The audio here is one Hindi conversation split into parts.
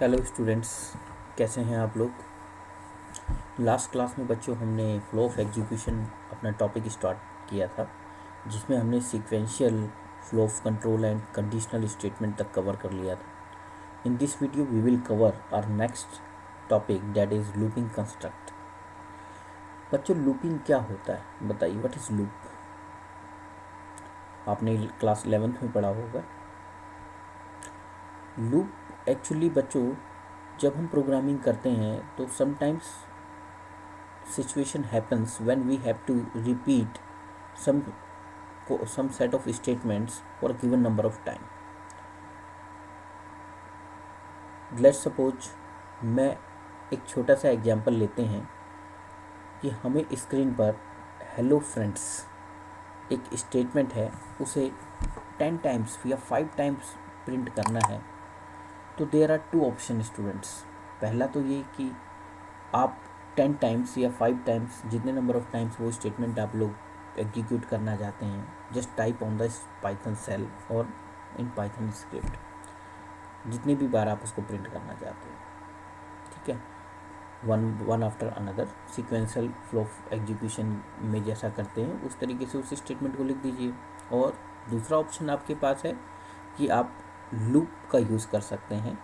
हेलो स्टूडेंट्स, कैसे हैं आप लोग। लास्ट क्लास में बच्चों हमने फ्लो ऑफ एग्जीक्यूशन अपना टॉपिक स्टार्ट किया था, जिसमें हमने sequential flow of control and conditional statement तक कवर कर लिया था। In this video we will cover our next topic, that is looping construct. बच्चों, लूपिंग क्या होता है बताइए, व्हाट इज़ लूप। आपने क्लास 11th में पढ़ा होगा। लूप एक्चुअली बच्चों, जब हम प्रोग्रामिंग करते हैं तो sometimes situation happens when we have to repeat some some set of statements for a given number of time. Let's suppose मैं एक छोटा सा एग्जांपल लेते हैं कि हमें स्क्रीन पर हेलो फ्रेंड्स एक स्टेटमेंट है, उसे 10 टाइम्स या 5 टाइम्स प्रिंट करना है। तो there are two option students. पहला तो ये कि आप 10 टाइम्स या 5 टाइम्स, जितने नंबर ऑफ टाइम्स वो स्टेटमेंट आप लोग एग्जीक्यूट करना चाहते हैं, just type on the Python cell और इन पाइथन स्क्रिप्ट, जितनी भी बार आप उसको प्रिंट करना चाहते हैं। ठीक है, one after another sequential flow of execution में जैसा करते हैं उस तरीके से उस स्टेटमेंट को लिख दीजिए। और दूसरा ऑप्शन आपके पास है कि आप लूप का यूज़ कर सकते हैं।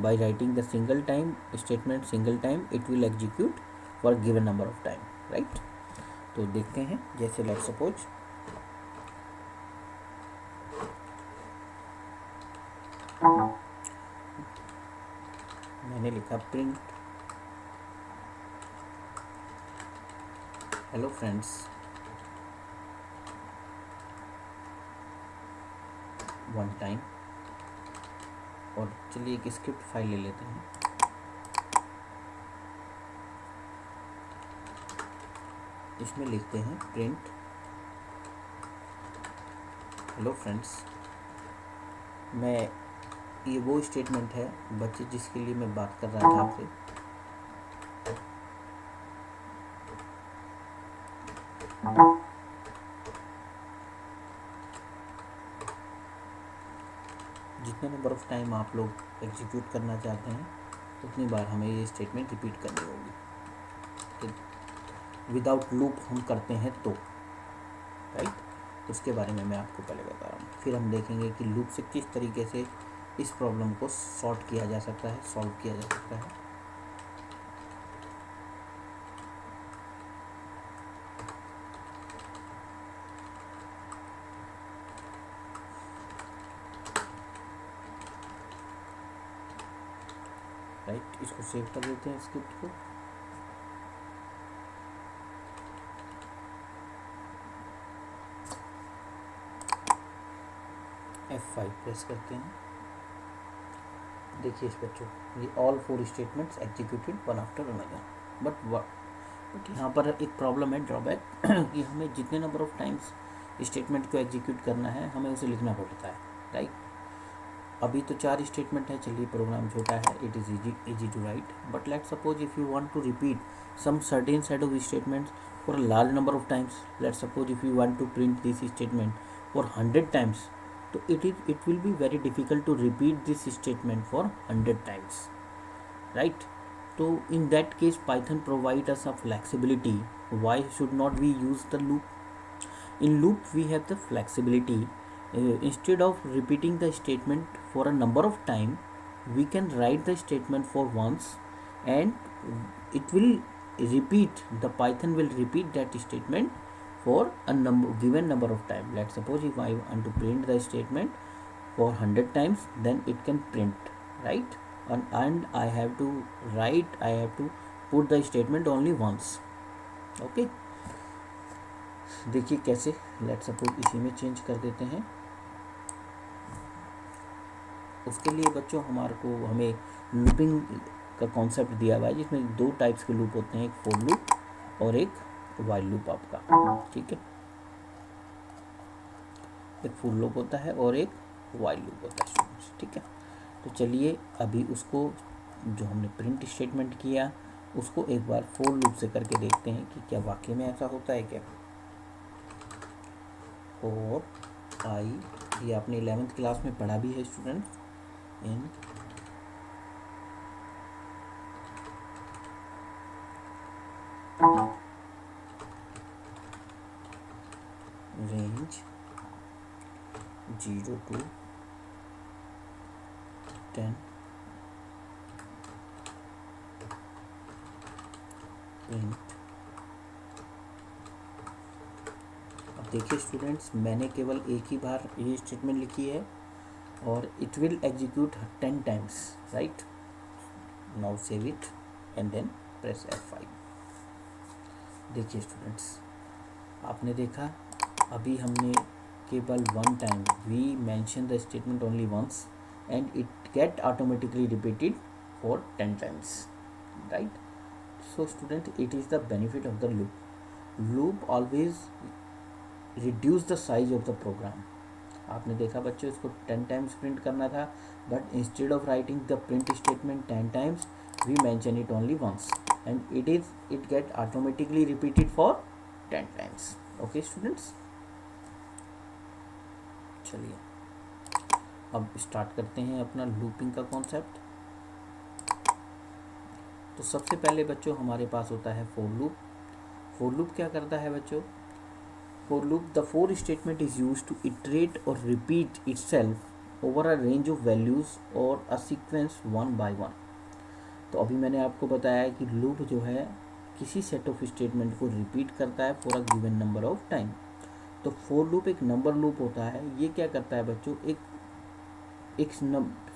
by writing the single time statement single time it will execute for a given number of time, right। तो देखते हैं, जैसे लेट सपोज मैंने लिखा print hello friends one time, और चलिए एक स्क्रिप्ट फाइल ले लेते हैं। इसमें लिखते हैं प्रिंट हेलो फ्रेंड्स। मैं ये वो स्टेटमेंट है बच्चे जिसके लिए मैं बात कर रहा था आपसे। जितने नंबर ऑफ टाइम आप लोग एग्जीक्यूट करना चाहते हैं उतनी बार हमें ये स्टेटमेंट रिपीट करनी होगी। विदाउट लूप हम करते हैं तो, राइट। उसके बारे में मैं आपको पहले बता रहा हूँ, फिर हम देखेंगे कि लूप से किस तरीके से इस प्रॉब्लम को सॉल्व किया जा सकता है। राइट, इसको सेव कर देते हैं स्क्रिप्ट को। F5 प्रेस करते हैं। देखिए इस बच्चों, ये all 4 statements executed one after another. But यहाँ पर एक प्रॉब्लम है, ड्रॉबैक कि हमें जितने नंबर ऑफ टाइम्स स्टेटमेंट को एग्जीक्यूट करना है हमें उसे लिखना पड़ता है, राइट। अभी तो 4 स्टेटमेंट है, चलिए प्रोग्राम छोटा है, it is easy to write, but let's suppose if you want to repeat some certain set of statements for a large number of times, let's suppose if you want to print this statement for 100 times, so it will be very difficult to repeat this statement for 100 times, right। So in that case Python provide us a flexibility. Why should not we use the loop? In loop we have the flexibility. Instead of repeating the statement for a number of time, we can write the statement for once and it will repeat, the Python will repeat that statement for a given number of time. Let's suppose if I want to print the statement for 100 times, then it can print, right, and I have to put the statement only once, okay। देखिए कैसे, लेट सपोज इसी में चेंज कर देते हैं। उसके लिए बच्चों हमें लूपिंग का कॉन्सेप्ट दिया हुआ है, जिसमें 2 टाइप्स के लूप होते हैं, एक फॉर लूप और एक वाइल लूप आपका, ठीक है। एक फॉर लूप होता है और एक वाइल लूप होता है स्टूडेंट्स, ठीक है। तो चलिए अभी उसको, जो हमने प्रिंट स्टेटमेंट किया उसको एक बार फॉर लूप से करके देखते हैं कि क्या वाकई में ऐसा होता है क्या। और ये आपने 11th क्लास में पढ़ा भी है students. In range 0 to 10 print. अब देखिए स्टूडेंट्स, मैंने केवल एक ही बार ये स्टेटमेंट लिखी है और it will execute 10 times, right. Now save it and then press F5। देखिए स्टूडेंट्स, आपने देखा अभी हमने केवल one time, we mention the statement only once and it get automatically repeated for 10 times, right. So student, it is the benefit of the loop. Loop always reduce the size of the program. आपने देखा बच्चों, इसको 10 टाइम्स प्रिंट करना था, but instead of writing the print statement 10 times we mention it only once and it get automatically repeated for 10 times. Okay students, चलिए अब स्टार्ट करते हैं अपना लूपिंग का कॉन्सेप्ट। तो सबसे पहले बच्चों हमारे पास होता है फॉर लूप। फॉर लूप क्या करता है बच्चों? For loop, the for statement is used to iterate और repeat itself over a range of values और a sequence one by one. तो अभी मैंने आपको बताया है कि लूप जो है किसी सेट ऑफ स्टेटमेंट को रिपीट करता है for a given number of time. तो फॉर लूप एक नंबर लूप होता है। ये क्या करता है बच्चों, एक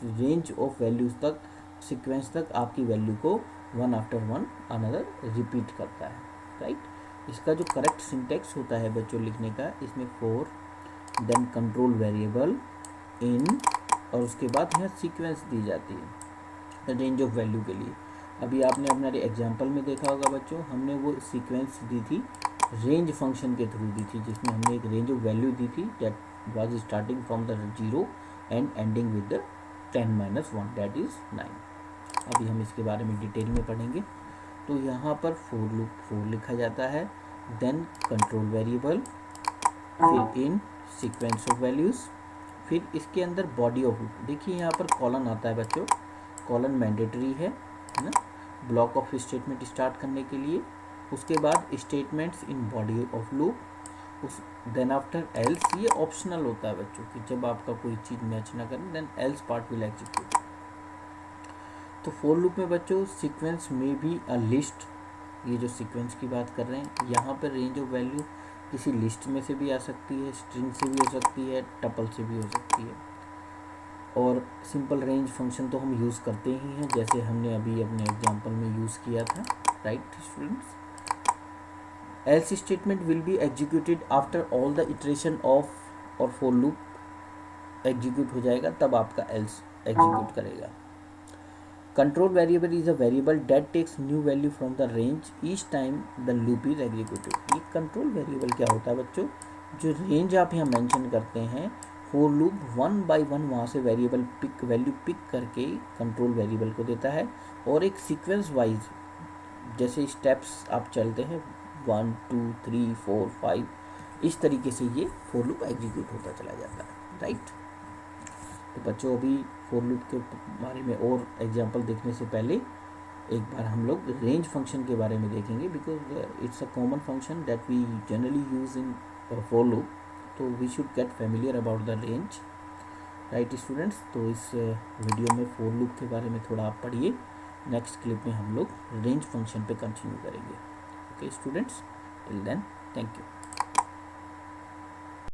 रेंज ऑफ वैल्यूज तक, सीक्वेंस तक आपकी वैल्यू को one after one another repeat करता है, राइट। इसका जो करेक्ट सिंटेक्स होता है बच्चों लिखने का, इसमें for then control variable in और उसके बाद यहाँ सीक्वेंस दी जाती है रेंज ऑफ वैल्यू के लिए। अभी आपने अपना एग्जांपल में देखा होगा बच्चों, हमने वो सीक्वेंस दी थी रेंज फंक्शन के थ्रू दी थी, जिसमें हमने एक रेंज ऑफ वैल्यू दी थी that was starting from the 0 and ending with the 10-1 that is 9। अभी हम इसके बारे में डिटेल में पढ़ेंगे। तो यहाँ पर फॉर लूप फॉर लिखा जाता है, देन कंट्रोल वेरिएबल, फिर इन सीक्वेंस ऑफ वैल्यूज़, फिर इसके अंदर बॉडी ऑफ लूप। देखिए यहाँ पर कॉलन आता है बच्चों, कॉलन मैंडेटरी है ना, ब्लॉक ऑफ स्टेटमेंट स्टार्ट करने के लिए। उसके बाद statements in body of loop, उस देन आफ्टर एल्स, ये ऑप्शनल होता है बच्चों कि जब आपका कोई चीज़ मैच ना करे then else part will execute. तो फॉर लूप में बच्चों सीक्वेंस में भी अ लिस्ट, ये जो सीक्वेंस की बात कर रहे हैं यहाँ पर रेंज ऑफ वैल्यू किसी लिस्ट में से भी आ सकती है, स्ट्रिंग से भी हो सकती है, टपल से भी हो सकती है। और सिंपल रेंज फंक्शन तो हम यूज़ करते ही हैं, जैसे हमने अभी अपने एग्जांपल में यूज़ किया था, right students. Else statement will be executed after all the iteration of, और फॉर लूप एग्जीक्यूट हो जाएगा तब आपका एल्स एग्जीक्यूट करेगा। Control variable is a variable that takes new value from the range each time the loop is executed. ये कंट्रोल वेरिएबल क्या होता है बच्चों, जो रेंज आप यहाँ मेंशन करते हैं, for loop one by one वहाँ से वैल्यू पिक करके कंट्रोल वेरिएबल को देता है, और एक सीक्वेंस वाइज जैसे स्टेप्स आप चलते हैं 1 2 3 4 5, इस तरीके से ये फॉर लूप एग्जीक्यूट होता चला जाता है, राइट। तो बच्चों अभी फॉर लूप के बारे में और एग्जांपल देखने से पहले एक बार हम लोग रेंज फंक्शन के बारे में देखेंगे, because it's a common function that we generally use in for loop. तो we should get familiar about the range, right students. तो इस वीडियो में फॉर लूप के बारे में थोड़ा आप पढ़िए, नेक्स्ट क्लिप में हम लोग रेंज फंक्शन पे कंटिन्यू करेंगे। Okay students, till then thank you.